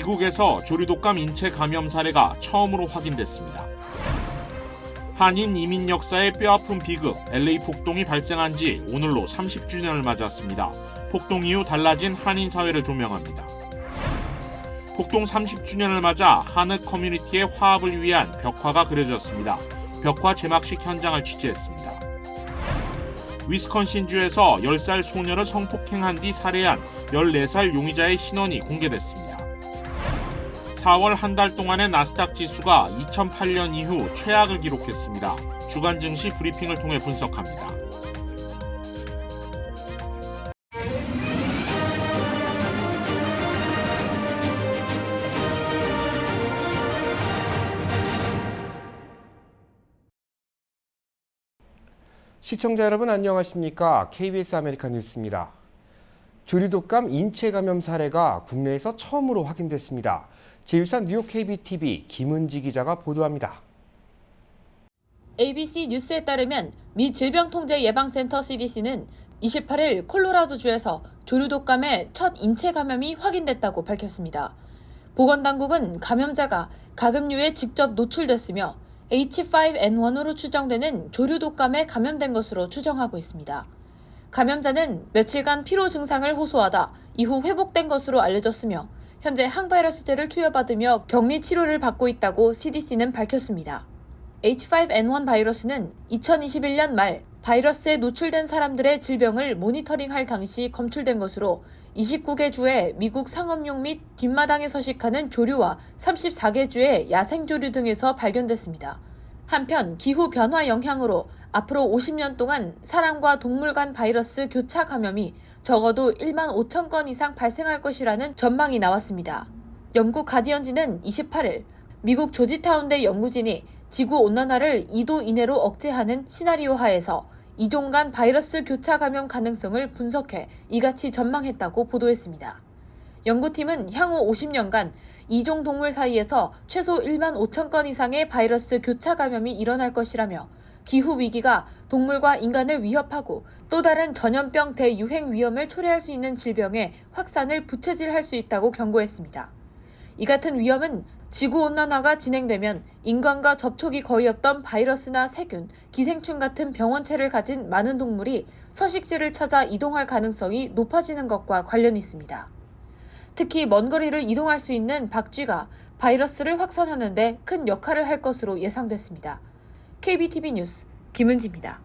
미국에서 조류독감 인체 감염 사례가 처음으로 확인됐습니다. 한인 이민 역사의 뼈아픈 비극 LA 폭동이 발생한 지 오늘로 30주년을 맞았습니다. 폭동 이후 달라진 한인 사회를 조명합니다. 폭동 30주년을 맞아 한흑 커뮤니티의 화합을 위한 벽화가 그려졌습니다. 벽화 제막식 현장을 취재했습니다. 위스콘신주에서 10살 소녀를 성폭행한 뒤 살해한 14살 용의자의 신원이 공개됐습니다. 4월 한 달 동안의 나스닥 지수가 2008년 이후 최악을 기록했습니다. 주간 증시 브리핑을 통해 분석합니다. 시청자 여러분 안녕하십니까? KBS 아메리카 뉴스입니다. 조류독감 인체 감염 사례가 국내에서 처음으로 확인됐습니다. 제1사 뉴욕 KBTV 김은지 기자가 보도합니다. ABC 뉴스에 따르면 미 질병통제예방센터 CDC는 28일 콜로라도주에서 조류독감의 첫 인체 감염이 확인됐다고 밝혔습니다. 보건당국은 감염자가 가금류에 직접 노출됐으며 H5N1으로 추정되는 조류독감에 감염된 것으로 추정하고 있습니다. 감염자는 며칠간 피로 증상을 호소하다 이후 회복된 것으로 알려졌으며 현재 항바이러스제를 투여받으며 격리 치료를 받고 있다고 CDC는 밝혔습니다. H5N1 바이러스는 2021년 말 바이러스에 노출된 사람들의 질병을 모니터링할 당시 검출된 것으로 29개 주의 미국 상업용 및 뒷마당에 서식하는 조류와 34개 주의 야생조류 등에서 발견됐습니다. 한편 기후 변화 영향으로 앞으로 50년 동안 사람과 동물 간 바이러스 교차 감염이 적어도 1만 5천 건 이상 발생할 것이라는 전망이 나왔습니다. 영국 가디언지는 28일 미국 조지타운대 연구진이 지구온난화를 2도 이내로 억제하는 시나리오 하에서 이종 간 바이러스 교차 감염 가능성을 분석해 이같이 전망했다고 보도했습니다. 연구팀은 향후 50년간 이종 동물 사이에서 최소 1만 5천 건 이상의 바이러스 교차 감염이 일어날 것이라며 기후위기가 동물과 인간을 위협하고 또 다른 전염병 대유행 위험을 초래할 수 있는 질병의 확산을 부채질할 수 있다고 경고했습니다. 이 같은 위험은 지구온난화가 진행되면 인간과 접촉이 거의 없던 바이러스나 세균, 기생충 같은 병원체를 가진 많은 동물이 서식지를 찾아 이동할 가능성이 높아지는 것과 관련이 있습니다. 특히 먼 거리를 이동할 수 있는 박쥐가 바이러스를 확산하는 데 큰 역할을 할 것으로 예상됐습니다. KBTV 뉴스 김은지입니다.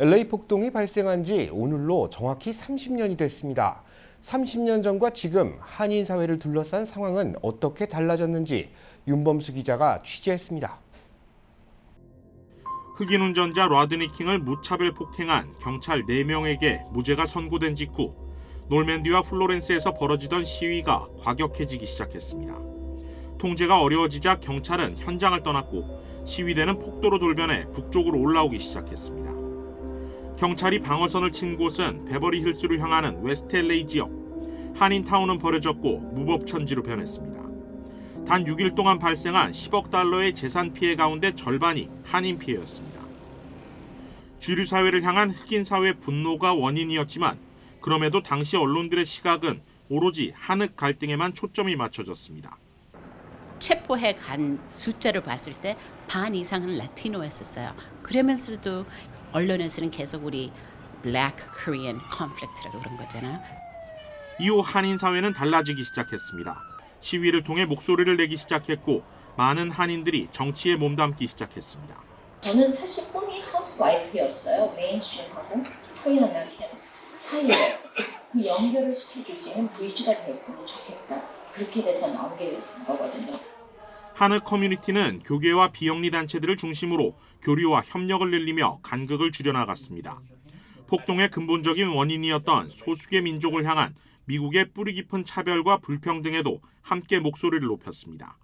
LA 폭동이 발생한 지 오늘로 정확히 30년이 됐습니다. 30년 전과 지금 한인 사회를 둘러싼 상황은 어떻게 달라졌는지 윤범수 기자가 취재했습니다. 흑인 운전자 라드니 킹을 무차별 폭행한 경찰 4명에게 무죄가 선고된 직후 놀맨디와 플로렌스에서 벌어지던 시위가 과격해지기 시작했습니다. 통제가 어려워지자 경찰은 현장을 떠났고 시위대는 폭도로 돌변해 북쪽으로 올라오기 시작했습니다. 경찰이 방어선을 친 곳은 베버리 힐스로 향하는 웨스트 LA 지역. 한인타운은 버려졌고 무법천지로 변했습니다. 단 6일 동안 발생한 10억 달러의 재산 피해 가운데 절반이 한인 피해였습니다. 주류 사회를 향한 흑인 사회 분노가 원인이었지만 그럼에도 당시 언론들의 시각은 오로지 한흑 갈등에만 초점이 맞춰졌습니다. 체포해 간 숫자를 봤을 때 반 이상은 라티노였었어요. 그러면서도 언론에서는 계속 우리 Black Korean Conflict라고 그런 거잖아요. 이후 한인 사회는 달라지기 시작했습니다. 시위를 통해 목소리를 내기 시작했고 많은 한인들이 정치에 몸담기 시작했습니다. 저는 사실 꿈이 하우스와이프였어요. 메인스트림하고 코리안 아메리칸 사이에 그 연결을 시켜줄 수 있는 브리지가 됐으면 좋겠다. 그렇게 돼서 나오게 된 거거든요. 한흑 커뮤니티는 교계와 비영리 단체들을 중심으로 교류와 협력을 늘리며 간극을 줄여나갔습니다. 폭동의 근본적인 원인이었던 소수의 민족을 향한 미국의 뿌리 깊은 차별과 불평등에도 함께 목소리를 높였습니다.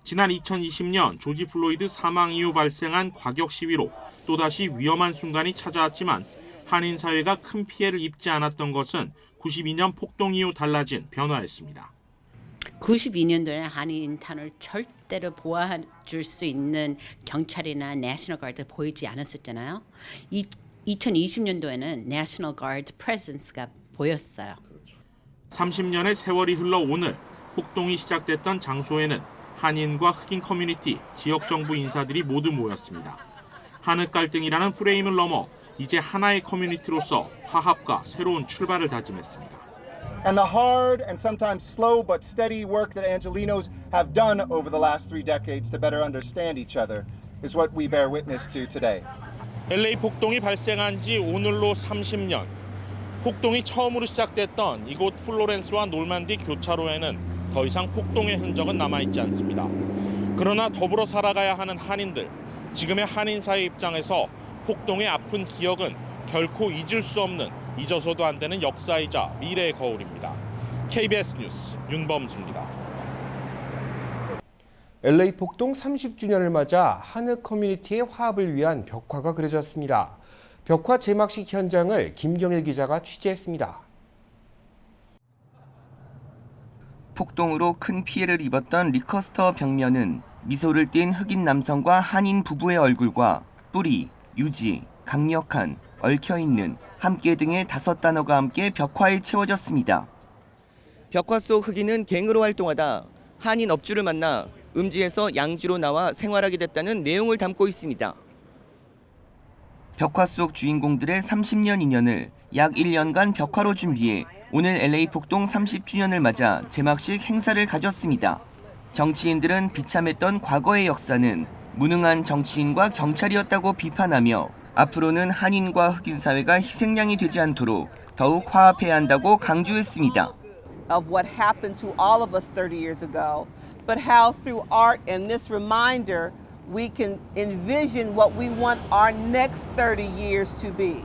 지난 2020년 조지 플로이드 사망 이후 발생한 과격 시위로 또다시 위험한 순간이 찾아왔지만 한인 사회가 큰 피해를 입지 않았던 것은 92년 폭동 이후 달라진 변화였습니다. 92년도에 한인타운을 절대로 보호해줄 수 있는 경찰이나 내셔널 가드 보이지 않았었잖아요. 2020년도에는 내셔널 가드 프레젠스가 보였어요. 30년의 세월이 흘러 오늘 폭동이 시작됐던 장소에는 한인과 흑인 커뮤니티, 지역 정부 인사들이 모두 모였습니다. 한흑 갈등이라는 프레임을 넘어 이제 하나의 커뮤니티로서 화합과 새로운 출발을 다짐했습니다. And the hard and sometimes slow but steady work that Angelenos have done over the last 3 decades to better understand each other is what we bear witness to today. LA 폭동이 발생한 지 오늘로 30년. 폭동이 처음으로 시작됐던 이곳 플로렌스와 놀만디 교차로에는 더 이상 폭동의 흔적은 남아있지 않습니다. 그러나 더불어 살아가야 하는 한인들, 지금의 한인사회 입장에서 폭동의 아픈 기억은 결코 잊을 수 없는, 잊어서도 안 되는 역사이자 미래의 거울입니다. KBS 뉴스 윤범수입니다. LA 폭동 30주년을 맞아 한흑 커뮤니티의 화합을 위한 벽화가 그려졌습니다. 벽화 제막식 현장을 김경일 기자가 취재했습니다. 폭동으로 큰 피해를 입었던 리커스터 벽면은 미소를 띤 흑인 남성과 한인 부부의 얼굴과 뿌리, 유지, 강력한, 얽혀있는, 함께 등의 5단어가 함께 벽화에 채워졌습니다. 벽화 속 흑인은 갱으로 활동하다 한인 업주를 만나 음지에서 양지로 나와 생활하게 됐다는 내용을 담고 있습니다. 벽화 속 주인공들의 30년 인연을 약 1년간 벽화로 준비해 오늘 LA 폭동 30주년을 맞아 제막식 행사를 가졌습니다. 정치인들은 비참했던 과거의 역사는 무능한 정치인과 경찰이었다고 비판하며 앞으로는 한인과 흑인 사회가 희생양이 되지 않도록 더욱 화합해야 한다고 강조했습니다. Of what happened to all of us 30 years ago, but how through art and this reminder we can envision what we want our next 30 years to be.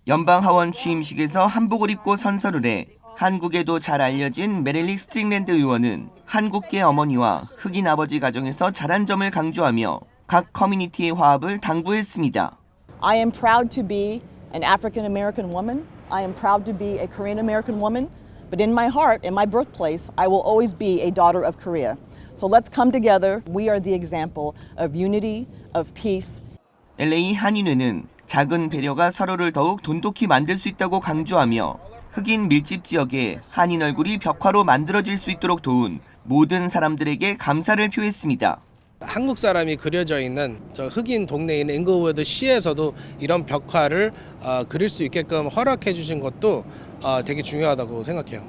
연방 하원 취임식에서 한복을 입고 선서를 해 한국에도 잘 알려진 메릴릭 스트링랜드 의원은 한국계 어머니와 흑인 아버지 가정에서 자란 점을 강조하며 각 커뮤니티의 화합을 당부했습니다. I am proud to be an African American woman. I am proud to be a Korean American woman. But in my heart, in my birthplace, I will always be a daughter of Korea. So let's come together. We are the example of unity, of peace. LA 한인회는 작은 배려가 서로를 더욱 돈독히 만들 수 있다고 강조하며 흑인 밀집 지역에 한인 얼굴이 벽화로 만들어질 수 있도록 도운 모든 사람들에게 감사를 표했습니다. 한국 사람이 그려져 있는 저 흑인 동네인 앵거워드 시에서도 이런 벽화를 그릴 수 있게끔 허락해 주신 것도 되게 중요하다고 생각해요.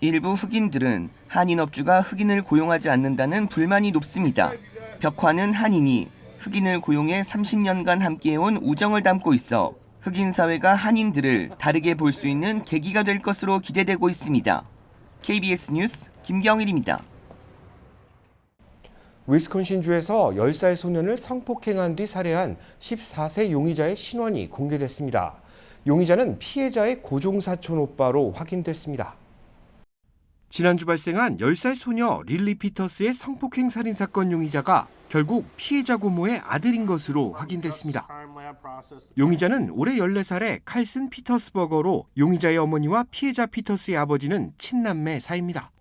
일부 흑인들은 한인 업주가 흑인을 고용하지 않는다는 불만이 높습니다. 벽화는 한인이 흑인을 고용해 30년간 함께해온 우정을 담고 있어 흑인 사회가 한인들을 다르게 볼 수 있는 계기가 될 것으로 기대되고 있습니다. KBS 뉴스 김경일입니다. 위스콘신주에서 10살 소년을 성폭행한 뒤 살해한 14세 용의자의 신원이 공개됐습니다. 용의자는 피해자의 고종사촌 오빠로 확인됐습니다. 지난주 발생한 10살 소녀 릴리 피터스의 성폭행 살인 사건 용의자가 결국 피해자 고모의 아들인 것으로 확인됐습니다. 용의자는 올해 14살의 칼슨 피터스버거로 용의자의 어머니와 피해자 피터스의 아버지는 친남매 사이입니다.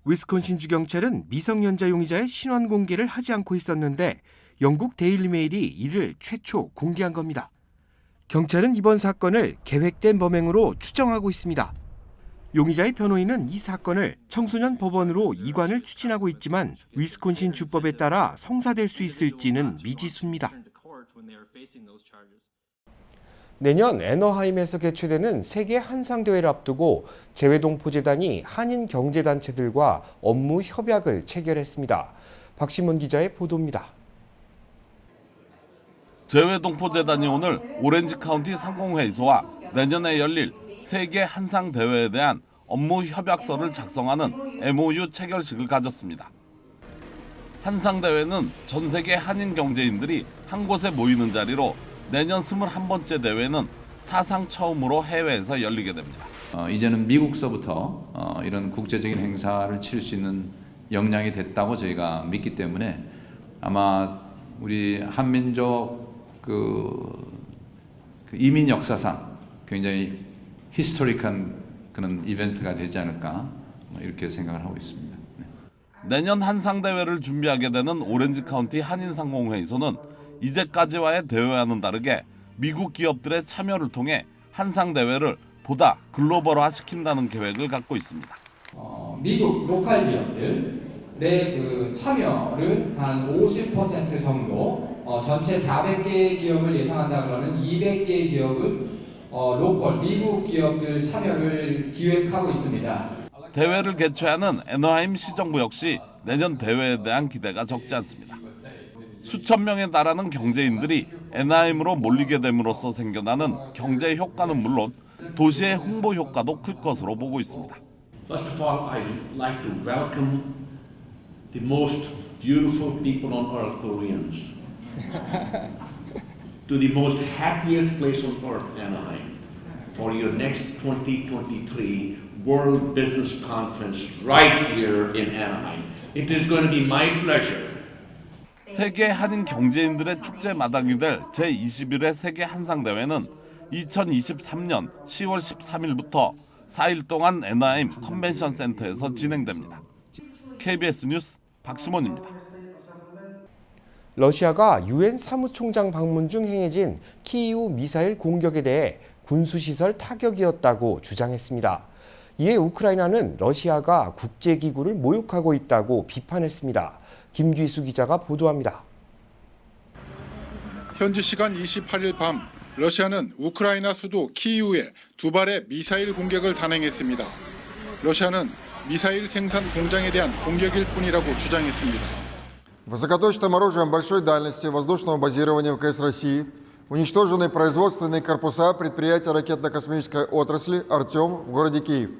위스콘신주 경찰은 미성년자 용의자의 신원 공개를 하지 않고 있었는데 영국 데일리메일이 이를 최초 공개한 겁니다. 경찰은 이번 사건을 계획된 범행으로 추정하고 있습니다. 용의자의 변호인은 이 사건을 청소년 법원으로 이관을 추진하고 있지만 위스콘신 주법에 따라 성사될 수 있을지는 미지수입니다. 내년 애너하임에서 개최되는 세계 한상대회를 앞두고 재외동포재단이 한인 경제단체들과 업무 협약을 체결했습니다. 박신문 기자의 보도입니다. 재외동포재단이 오늘 오렌지 카운티 상공회의소와 내년에 열릴 세계 한상대회에 대한 업무 협약서를 작성하는 MOU 체결식을 가졌습니다. 한상대회는 전 세계 한인 경제인들이 한 곳에 모이는 자리로 내년 21번째 대회는 사상 처음으로 해외에서 열리게 됩니다. 이제는 미국서부터 이런 국제적인 행사를 치를 수 있는 역량이 됐다고 저희가 믿기 때문에 아마 우리 한민족 그 이민 역사상 굉장히 히스토릭한 그런 이벤트가 되지 않을까 이렇게 생각을 하고 있습니다. 내년 한상대회를 준비하게 되는 오렌지 카운티 한인상공회의소는 이제까지와의 대회와는 다르게 미국 기업들의 참여를 통해 한상대회를 보다 글로벌화시킨다는 계획을 갖고 있습니다. 미국 로컬 기업들의 그 참여를 한 50% 정도, 전체 400개의 기업을 예상한다 그러면 200개의 기업을 로컬 미국 기업들 참여를 기획하고 있습니다. 대회를 개최하는 애너하임 시정부 역시 내년 대회에 대한 기대가 적지 않습니다. 수천 명에 달하는 경제인들이 애너하임으로 몰리게 됨으로써 생겨나는 경제 효과는 물론 도시의 홍보 효과도 클 것으로 보고 있습니다. First of all, I'd like to welcome the most beautiful people on earth, Koreans, to the most happiest place on earth, Anaheim, for your next 2023 World Business Conference right here in Anaheim. It is going to be my pleasure. 세계 한인 경제인들의 축제 마당이 될 제21회 세계 한상대회는 2023년 10월 13일부터 4일 동안 애너하임 컨벤션 센터에서 진행됩니다. KBS 뉴스 박시몬입니다. 러시아가 유엔 사무총장 방문 중 행해진 키이우 미사일 공격에 대해 군수시설 타격이었다고 주장했습니다. 이에 우크라이나는 러시아가 국제기구를 모욕하고 있다고 비판했습니다. 김귀수 기자가 보도합니다. 현지 시간 28일 밤 러시아는 우크라이나 수도 키이우에 두 발의 미사일 공격을 단행했습니다. 러시아는 미사일 생산 공장에 대한 공격일 뿐이라고 주장했습니다. Высокоточным оружием большой дальности воздушного базирования ВКС России уничтожены производственные корпуса предприятия ракетно-космической отрасли «Артем» в городе Киев.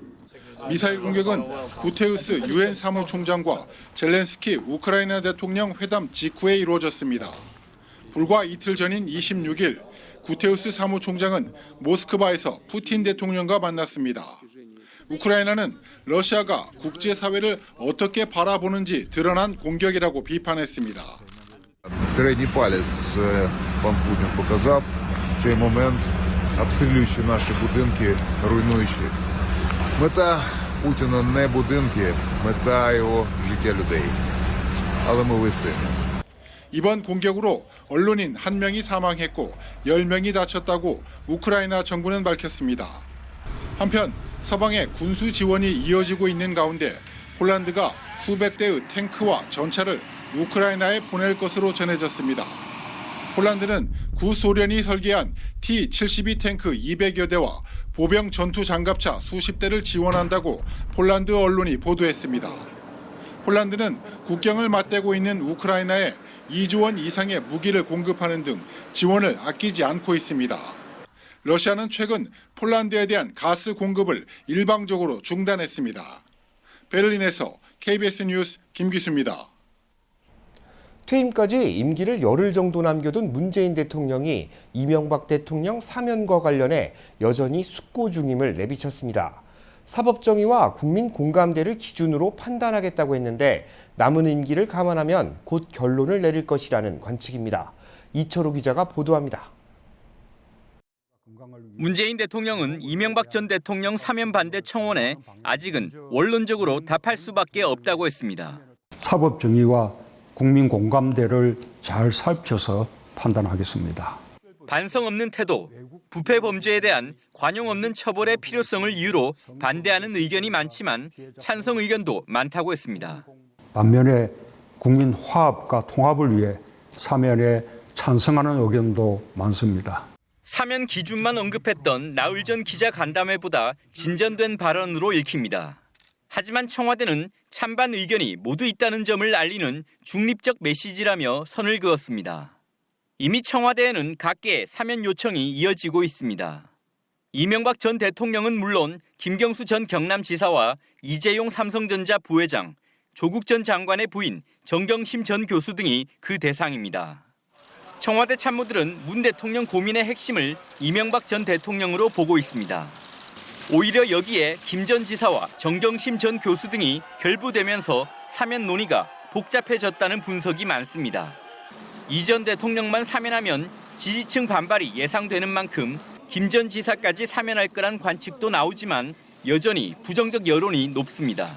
미사일 공격은 구테우스 유엔 사무총장과 젤렌스키 우크라이나 대통령 회담 직후에 이루어졌습니다. 불과 이틀 전인 26일 구테우스 사무총장은 모스크바에서 푸틴 대통령과 만났습니다. 우크라이나는 러시아가 국제사회를 어떻게 바라보는지 드러난 공격이라고 비판했습니다. Середній палець пан Путін показав цей момент, обстрілюючи наші будинки, руйнуючи. Мета Путіна не будинки, мета його життя людей. Але ми вистоїмо. 이번 공격으로 언론인 1명이 사망했고 10명이 다쳤다고 우크라이나 정부는 밝혔습니다. 한편 서방의 군수 지원이 이어지고 있는 가운데 폴란드가 수백 대의 탱크와 전차를 우크라이나에 보낼 것으로 전해졌습니다. 폴란드는 구소련이 설계한 T-72 탱크 200여 대와 보병 전투 장갑차 수십 대를 지원한다고 폴란드 언론이 보도했습니다. 폴란드는 국경을 맞대고 있는 우크라이나에 2조 원 이상의 무기를 공급하는 등 지원을 아끼지 않고 있습니다. 러시아는 최근 폴란드에 대한 가스 공급을 일방적으로 중단했습니다. 베를린에서 KBS 뉴스 김기수입니다. 퇴임까지 임기를 열흘 정도 남겨둔 문재인 대통령이 이명박 대통령 사면과 관련해 여전히 숙고 중임을 내비쳤습니다. 사법정의와 국민 공감대를 기준으로 판단하겠다고 했는데 남은 임기를 감안하면 곧 결론을 내릴 것이라는 관측입니다. 이철호 기자가 보도합니다. 문재인 대통령은 이명박 전 대통령 사면 반대 청원에 아직은 원론적으로 답할 수밖에 없다고 했습니다. 사법정의와 국민 공감대를 잘 살펴서 판단하겠습니다. 반성 없는 태도, 부패 범죄에 대한 관용 없는 처벌의 필요성을 이유로 반대하는 의견이 많지만 찬성 의견도 많다고 했습니다. 반면에 국민 화합과 통합을 위해 사면에 찬성하는 의견도 많습니다. 사면 기준만 언급했던 나흘 전 기자 간담회보다 진전된 발언으로 읽힙니다. 하지만 청와대는 찬반 의견이 모두 있다는 점을 알리는 중립적 메시지라며 선을 그었습니다. 이미 청와대에는 각계의 사면 요청이 이어지고 있습니다. 이명박 전 대통령은 물론 김경수 전 경남지사와 이재용 삼성전자 부회장, 조국 전 장관의 부인 정경심 전 교수 등이 그 대상입니다. 청와대 참모들은 문 대통령 고민의 핵심을 이명박 전 대통령으로 보고 있습니다. 오히려 여기에 김 전 지사와 정경심 전 교수 등이 결부되면서 사면 논의가 복잡해졌다는 분석이 많습니다. 이 전 대통령만 사면하면 지지층 반발이 예상되는 만큼 김 전 지사까지 사면할 거란 관측도 나오지만 여전히 부정적 여론이 높습니다.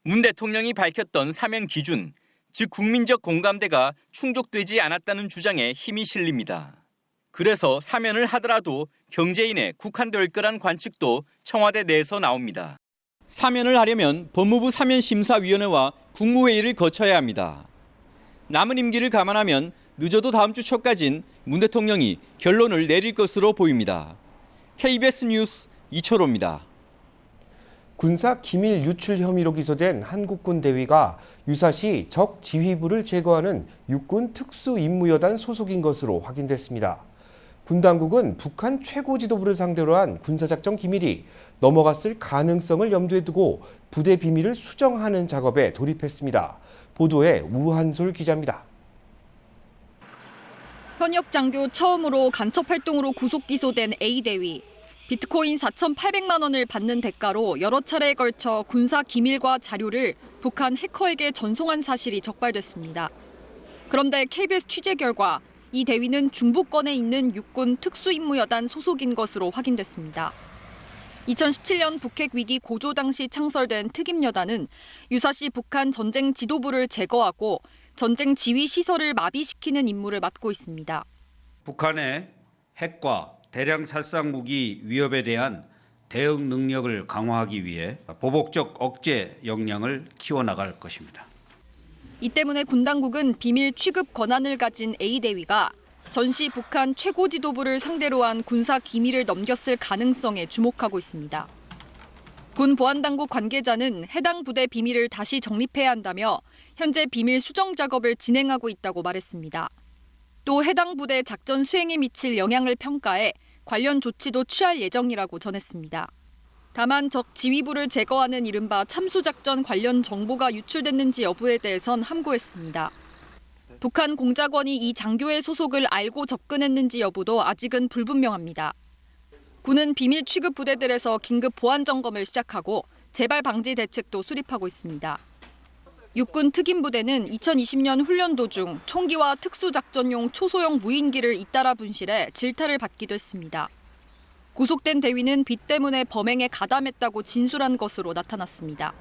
문 대통령이 밝혔던 사면 기준, 즉 국민적 공감대가 충족되지 않았다는 주장에 힘이 실립니다. 그래서 사면을 하더라도 경제인에 국한될 거란 관측도 청와대 내에서 나옵니다. 사면을 하려면 법무부 사면심사위원회와 국무회의를 거쳐야 합니다. 남은 임기를 감안하면 늦어도 다음 주 초까진 문 대통령이 결론을 내릴 것으로 보입니다. KBS 뉴스 이철호입니다. 군사 기밀 유출 혐의로 기소된 한국군 대위가 유사시 적 지휘부를 제거하는 육군 특수임무여단 소속인 것으로 확인됐습니다. 군 당국은 북한 최고 지도부를 상대로 한 군사작전 기밀이 넘어갔을 가능성을 염두에 두고 부대 비밀을 수정하는 작업에 돌입했습니다. 보도에 우한솔 기자입니다. 현역 장교 처음으로 간첩 활동으로 구속 기소된 A대위. 비트코인 4,800만 원을 받는 대가로 여러 차례에 걸쳐 군사 기밀과 자료를 북한 해커에게 전송한 사실이 적발됐습니다. 그런데 KBS 취재 결과 이 대위는 중부권에 있는 육군 특수임무여단 소속인 것으로 확인됐습니다. 2017년 북핵 위기 고조 당시 창설된 특임여단은 유사시 북한 전쟁 지도부를 제거하고 전쟁 지휘 시설을 마비시키는 임무를 맡고 있습니다. 북한의 핵과 대량 살상 무기 위협에 대한 대응 능력을 강화하기 위해 보복적 억제 역량을 키워나갈 것입니다. 이 때문에 군 당국은 비밀 취급 권한을 가진 A대위가 전시 북한 최고 지도부를 상대로 한 군사 기밀을 넘겼을 가능성에 주목하고 있습니다. 군 보안당국 관계자는 해당 부대 비밀을 다시 정립해야 한다며 현재 비밀 수정 작업을 진행하고 있다고 말했습니다. 또 해당 부대 작전 수행에 미칠 영향을 평가해 관련 조치도 취할 예정이라고 전했습니다. 다만 적 지휘부를 제거하는 이른바 참수작전 관련 정보가 유출됐는지 여부에 대해선 함구했습니다. 북한 공작원이 이 장교의 소속을 알고 접근했는지 여부도 아직은 불분명합니다. 군은 비밀 취급 부대들에서 긴급 보안 점검을 시작하고 재발 방지 대책도 수립하고 있습니다. 육군 특임부대는 2020년 훈련 도중 총기와 특수작전용 초소형 무인기를 잇따라 분실해 질타를 받기도 했습니다. 구속된 대위는 빚 때문에 범행에 가담했다고 진술한 것으로 나타났습니다.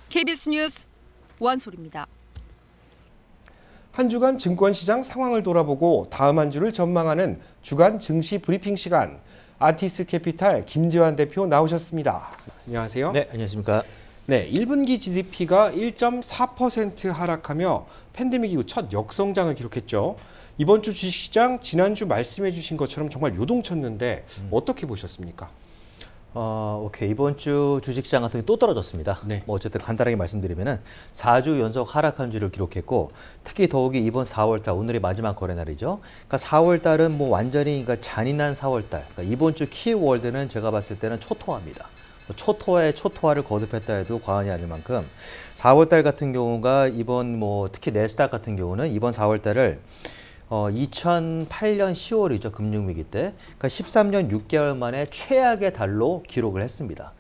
KBS 뉴스 우한솔입니다. 한 주간 증권시장 상황을 돌아보고 다음 한 주를 전망하는 주간 증시 브리핑 시간. 아티스 캐피탈 김재환 대표 나오셨습니다. 안녕하세요. 네, 안녕하십니까. 네, 1분기 GDP가 1.4% 하락하며 팬데믹 이후 첫 역성장을 기록했죠. 이번 주 주식시장 지난주 말씀해 주신 것처럼 정말 요동쳤는데 어떻게 보셨습니까? 오케이. 이번 주 주식시장 같은 게 또 떨어졌습니다. 네. 뭐 어쨌든 간단하게 말씀드리면은 4주 연속 하락한 주를 기록했고 특히 더욱이 이번 4월달 오늘이 마지막 거래날이죠. 그러니까 4월달은 뭐 완전히 그러니까 잔인한 4월달. 그러니까 이번 주 키워드는 제가 봤을 때는 초토화입니다. 초토화에 초토화를 거듭했다 해도 과언이 아닐 만큼 4월달 같은 경우가 이번 뭐 특히 내스닥 같은 경우는 이번 4월달을 2008년 10월이죠. 금융위기 때. 그러니까 13년 6개월 만에 최악의 달로 기록을 했습니다.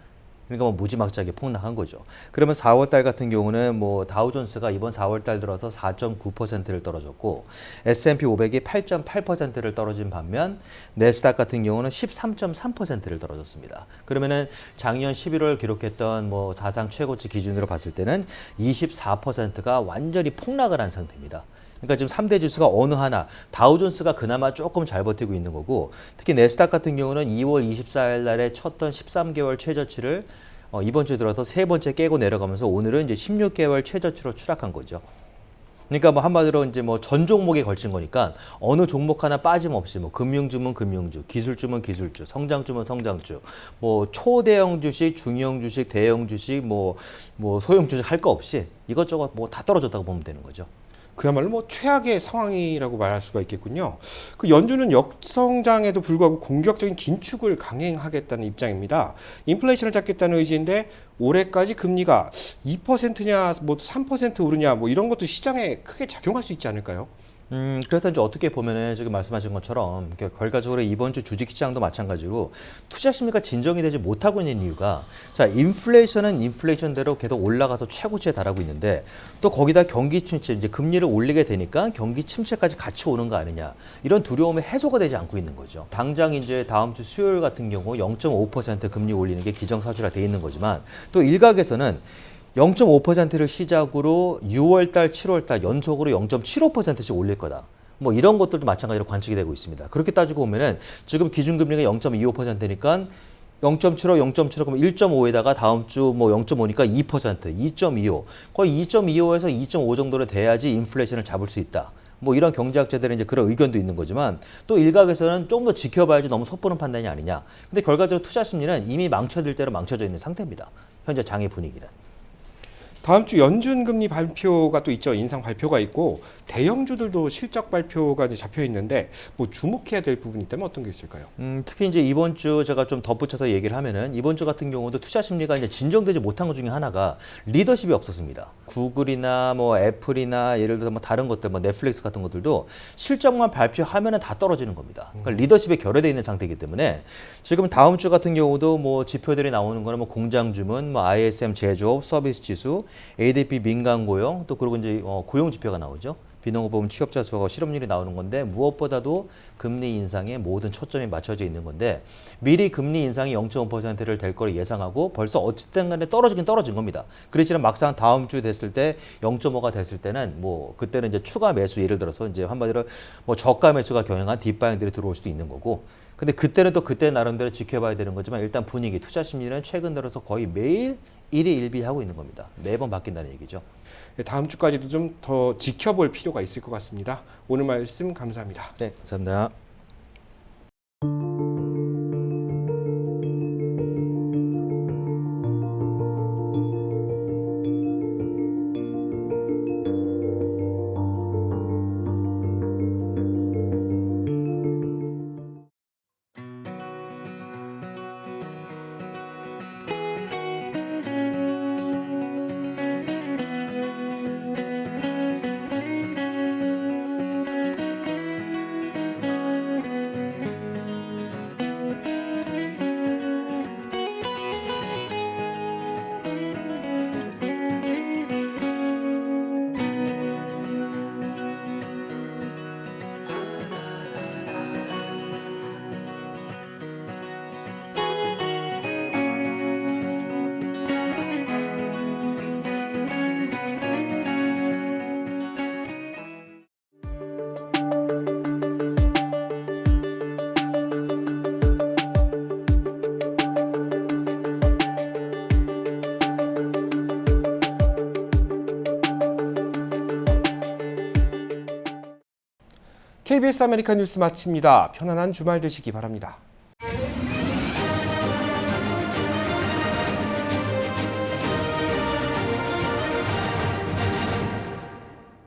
그러니까 뭐 무지막지하게 폭락한 거죠. 그러면 4월달 같은 경우는 뭐 다우존스가 이번 4월달 들어서 4.9%를 떨어졌고 S&P 500이 8.8%를 떨어진 반면 내스닥 같은 경우는 13.3%를 떨어졌습니다. 그러면은 작년 11월 기록했던 뭐 사상 최고치 기준으로 봤을 때는 24%가 완전히 폭락을 한 상태입니다. 그러니까 지금 3대 지수가 어느 하나, 다우존스가 그나마 조금 잘 버티고 있는 거고 특히 내스닥 같은 경우는 2월 24일 날에 쳤던 13개월 최저치를 이번 주 들어서 세 번째 깨고 내려가면서 오늘은 이제 16개월 최저치로 추락한 거죠. 그러니까 뭐 한마디로 이제 뭐 전 종목에 걸친 거니까 어느 종목 하나 빠짐없이 뭐 금융주면 금융주, 기술주면 기술주, 성장주면 성장주, 뭐 초대형 주식, 중형 주식, 대형 주식, 뭐 소형 주식 할 거 없이 이것저것 뭐 다 떨어졌다고 보면 되는 거죠. 그야말로 뭐 최악의 상황이라고 말할 수가 있겠군요. 그 연준은 역성장에도 불구하고 공격적인 긴축을 강행하겠다는 입장입니다. 인플레이션을 잡겠다는 의지인데 올해까지 금리가 2%냐 뭐 3% 오르냐 뭐 이런 것도 시장에 크게 작용할 수 있지 않을까요? 그래서 이제 어떻게 보면은 지금 말씀하신 것처럼 결과적으로 이번 주 주식시장도 마찬가지로 투자 심리가 진정이 되지 못하고 있는 이유가 자 인플레이션은 인플레이션대로 계속 올라가서 최고치에 달하고 있는데 또 거기다 경기 침체 이제 금리를 올리게 되니까 경기 침체까지 같이 오는 거 아니냐 이런 두려움이 해소가 되지 않고 있는 거죠. 당장 이제 다음 주 수요일 같은 경우 0.5% 금리 올리는 게 기정사실화 돼 있는 거지만 또 일각에서는 0.5%를 시작으로 6월달, 7월달 연속으로 0.75%씩 올릴 거다. 뭐 이런 것들도 마찬가지로 관측이 되고 있습니다. 그렇게 따지고 보면은 지금 기준금리가 0.25%니까 0.75, 0.75, 그럼 1.5에다가 다음 주 뭐 0.5니까 2%, 2.25. 거의 2.25에서 2.5 정도로 돼야지 인플레이션을 잡을 수 있다. 뭐 이런 경제학자들은 이제 그런 의견도 있는 거지만 또 일각에서는 좀 더 지켜봐야지 너무 섣부른 판단이 아니냐. 근데 결과적으로 투자 심리는 이미 망쳐질 대로 망쳐져 있는 상태입니다. 현재 장의 분위기는. 다음 주 연준 금리 발표가 또 있죠. 인상 발표가 있고 대형주들도 실적 발표가 이제 잡혀 있는데 뭐 주목해야 될 부분이 있다면 어떤 게 있을까요? 특히 이제 이번 주 제가 좀 덧붙여서 얘기를 하면은 이번 주 같은 경우도 투자 심리가 이제 진정되지 못한 것 중에 하나가 리더십이 없었습니다. 구글이나 뭐 애플이나 예를 들어 뭐 다른 것들 뭐 넷플릭스 같은 것들도 실적만 발표하면은 다 떨어지는 겁니다. 그러니까 리더십에 결여돼 있는 상태이기 때문에 지금 다음 주 같은 경우도 뭐 지표들이 나오는 거는 뭐 공장 주문, 뭐 ISM 제조업 서비스 지수, ADP 민간 고용, 또 그리고 이제 고용 지표가 나오죠. 비농업부문 취업자 수하고 실업률이 나오는 건데 무엇보다도 금리 인상에 모든 초점이 맞춰져 있는 건데 미리 금리 인상이 0.5%를 될 거로 예상하고 벌써 어쨌든 간에 떨어지긴 떨어진 겁니다. 그렇지만 막상 다음 주 됐을 때 0.5가 됐을 때는 뭐 그때는 이제 추가 매수 예를 들어서 이제 한마디로 뭐 저가 매수가 경영한 뒷바잉들이 들어올 수도 있는 거고 근데 그때는 또 그때 나름대로 지켜봐야 되는 거지만 일단 분위기 투자 심리는 최근 들어서 거의 매일 일희일비하고 있는 겁니다. 매번 바뀐다는 얘기죠. 다음 주까지도 좀 더 지켜볼 필요가 있을 것 같습니다. 오늘 말씀 감사합니다. 네, 감사합니다. KBS 아메리칸 뉴스 마칩니다. 편안한 주말 되시기 바랍니다.